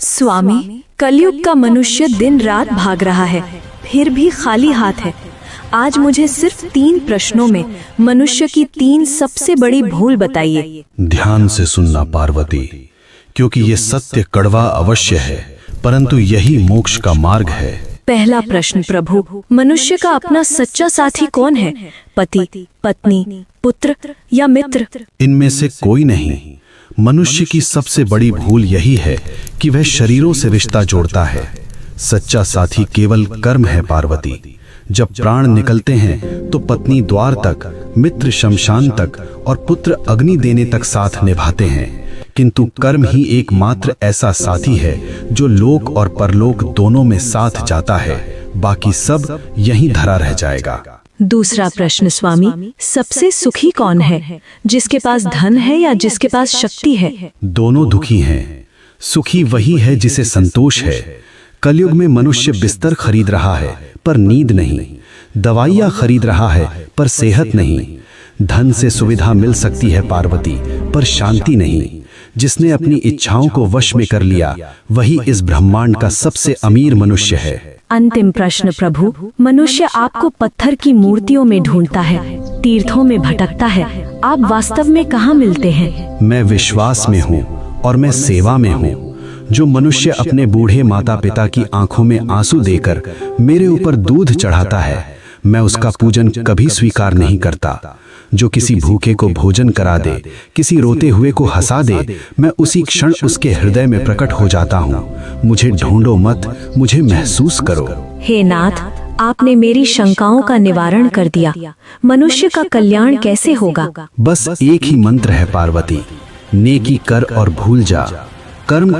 स्वामी, कलयुग का मनुष्य दिन रात भाग रहा है, फिर भी खाली हाथ है। आज मुझे सिर्फ 3 प्रश्नों में मनुष्य की 3 सबसे बड़ी भूल बताइए। ध्यान से सुनना पार्वती, क्योंकि ये सत्य कड़वा अवश्य है, परंतु यही मोक्ष का मार्ग है। पहला प्रश्न प्रभु, मनुष्य का अपना सच्चा साथी कौन है? पति, पत्नी, पुत्र या मित्र? इनमें से कोई नहीं। मनुष्य की सबसे बड़ी भूल यही है कि वह शरीरों से रिश्ता जोड़ता है। सच्चा साथी केवल कर्म है पार्वती। जब प्राण निकलते हैं तो पत्नी द्वार तक, मित्र शमशान तक और पुत्र अग्नि देने तक साथ निभाते हैं, किंतु कर्म ही एकमात्र ऐसा साथी है जो लोक और परलोक दोनों में साथ जाता है। बाकी सब यहीं धरा रह जाएगा। दूसरा प्रश्न स्वामी, सबसे सुखी कौन है? जिसके पास धन है या जिसके पास शक्ति है? दोनों दुखी हैं। सुखी वही है जिसे संतोष है। कलयुग में मनुष्य बिस्तर खरीद रहा है पर नींद नहीं, दवाइयाँ खरीद रहा है पर सेहत नहीं। धन से सुविधा मिल सकती है पार्वती, पर शांति नहीं। जिसने अपनी इच्छाओं को वश में कर लिया वही इस ब्रह्मांड का सबसे अमीर मनुष्य है। अंतिम प्रश्न प्रभु, मनुष्य आपको पत्थर की मूर्तियों में ढूंढता है, तीर्थों में भटकता है, आप वास्तव में कहाँ मिलते हैं? मैं विश्वास में हूँ और मैं सेवा में हूँ। जो मनुष्य अपने बूढ़े माता पिता की आंखों में आंसू देकर मेरे ऊपर दूध चढ़ाता है, मैं उसका पूजन कभी स्वीकार नहीं करता। जो किसी भूखे को भोजन करा दे, किसी रोते हुए को हंसा दे, मैं उसी क्षण उसके हृदय में प्रकट हो जाता हूँ। मुझे ढूंढो मत, मुझे महसूस करो। हे नाथ, आपने मेरी शंकाओं का निवारण कर दिया। मनुष्य का कल्याण कैसे होगा? बस एक ही मंत्र है पार्वती, नेकी कर और भूल जा। कर्म